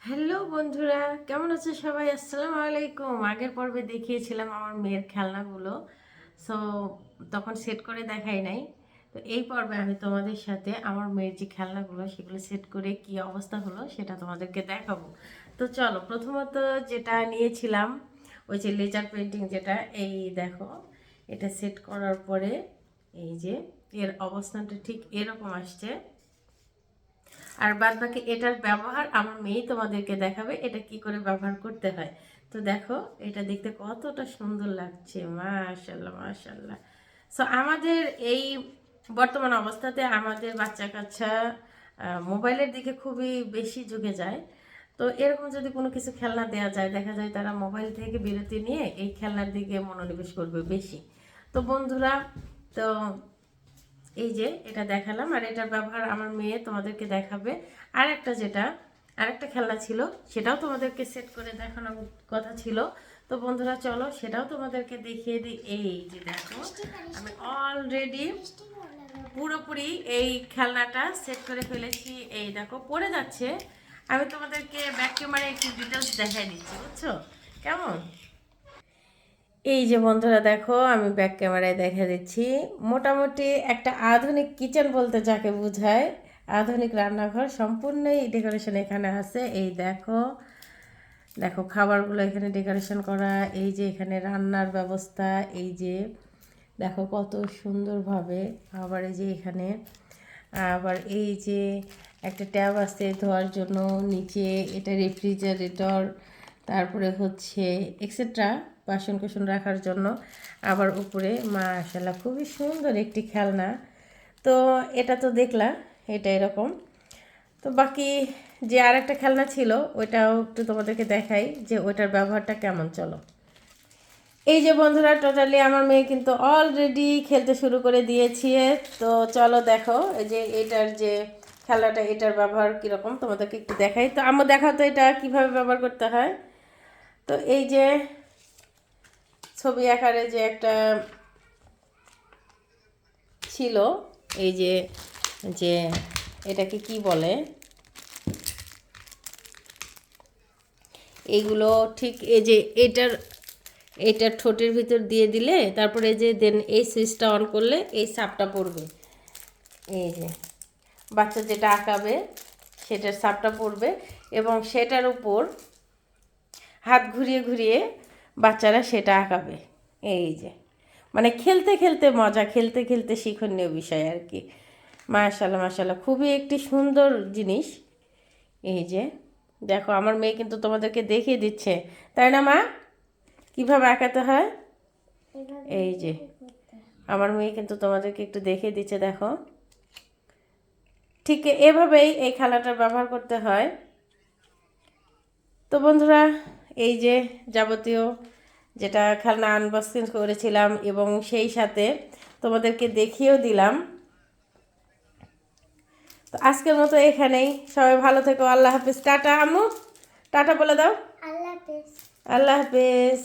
Hello বন্ধুরা, কেমন আছে সবাই? আসসালামু আলাইকুম। আগের পর্বে দেখিয়েছিলাম আমার মেয়ের খেলনাগুলো, সো তখন সেট করে দেখাই নাই। তো এই পর্বে আমি তোমাদের সাথে আমার মেয়ের যে খেলনাগুলো সেগুলো সেট করে কি অবস্থা হলো সেটা তোমাদেরকে দেখাবো। তো চলো, প্রথমত যেটা নিয়েছিলাম ওই যে লেজার পেন্টিং, যেটা এই দেখো, এটা সেট করার পরে এই যে এর অবস্থানটা ঠিক এরকম আসছে। আর বাদ বাকি এটার ব্যবহার আমার মেয়ে তোমাদেরকে দেখাবে এটা কি করে ব্যবহার করতে হয়। তো দেখো, এটা দেখতে কতটা সুন্দর লাগছে, মাশাআল্লাহ মাশাআল্লাহ। সো আমাদের এই বর্তমান অবস্থাতে আমাদের বাচ্চা কাচ্চা মোবাইলের দিকে খুবই বেশি ঝুঁকে যায়। তো এরকম যদি কোনো কিছু খেলনা দেওয়া যায়, দেখা যায় তারা মোবাইল থেকে বিরতি নিয়ে এই খেলনার দিকে মনোনিবেশ করবে বেশি। তো বন্ধুরা, তো এই যে এটা দেখালাম, আর এটার ব্যবহার আমার মেয়ে তোমাদেরকে দেখাবে। আরেকটা খেলনা ছিল, সেটাও তোমাদেরকে সেট করে দেখানোর কথা ছিল। তো বন্ধুরা চলো সেটাও তোমাদেরকে দেখিয়ে দিই। এই যে দেখো, আমি অলরেডি পুরোপুরি এই খেলনাটা সেট করে ফেলেছি। এই দেখো পড়ে যাচ্ছে, আমি তোমাদেরকে ব্যাক ক্যামেরায় একটু ডিটেলস দেখাই দিচ্ছি, বুঝছো কেমন? এই যে বন্ধুরা দেখো, আমি ব্যাক ক্যামেরায় দেখা দিচ্ছি। মোটামুটি একটা আধুনিক কিচেন বলতে যাকে বোঝায়, আধুনিক রান্নাঘর সম্পূর্ণই ডেকোরেশন এখানে আছে। এই দেখো, দেখো খাবারগুলো এখানে ডেকোরেশন করা। এই যে এখানে রান্নার ব্যবস্থা, এই যে দেখো কত সুন্দরভাবে। আবার এই যে এখানে আবার এই যে একটা ট্যাব আছে ধোয়ার জন্য, নিচে এটা রেফ্রিজারেটর, তারপরে হচ্ছে এক্সেট্রা বাসন কোসন রাখার জন্য। আবার উপরে মাশাআল্লাহ খুবই সুন্দর একটি খেলনা। তো এটা তো দেখলা, এটা এরকম। তো বাকি যে আরেকটা খেলনা ছিল ওইটাও একটু তোমাদেরকে দেখাই যে ওইটার ব্যবহারটা কেমন, চলো। এই যে বন্ধুরা, টোটালি আমার মেয়ে কিন্তু অলরেডি খেলতে শুরু করে দিয়েছে। তো চলো দেখো, এই যে এটার যে খেলাটা, এটার ব্যবহার কীরকম তোমাদেরকে একটু দেখাই। তো আমরা দেখাও তো এটা কিভাবে ব্যবহার করতে হয়। তো এই যে ছবি আকারে যে একটা ছিল, এই যে যে এটাকে কি বলে, এইগুলো ঠিক এই যে এটার ঠোঁটের ভিতর দিয়ে দিলে তারপরে যে দেন এই সুইচটা অন করলে এই সাপটা পড়বে। এই যে বাচ্চা যেটা আঁকাবে সেটার সাপটা পড়বে, এবং সেটার উপর হাত ঘুরিয়ে ঘুরিয়ে বাচ্চারা সেটা আঁকাবে। এই যে মানে খেলতে খেলতে মজা, খেলতে খেলতে শিক্ষণীয় বিষয় আর কি। মাশাআল্লাহ মাশাআল্লাহ, খুবই একটি সুন্দর জিনিস। এই যে দেখো, আমার মেয়ে কিন্তু তোমাদেরকে দেখিয়ে দিচ্ছে, তাই না মা, কিভাবে আঁকাতে হয়। এই যে আমার মেয়ে কিন্তু তোমাদেরকে একটু দেখিয়ে দিচ্ছে, দেখো ঠিক এভাবেই এই খেলাটার ব্যবহার করতে হয়। তো বন্ধুরা, এই যে যাবতীয় যেটা খেলনা আনবক্সিং করেছিলাম এবং সেই সাথে তোমাদেরকে দেখিয়েও দিলাম। তো আজকের মতো এখানেই, সবাই ভালো থেকো, আল্লাহ হাফিজ, টাটা আম্মু, টাটা বলে দাও। আল্লাহ হাফিজ। আল্লাহ হাফিজ।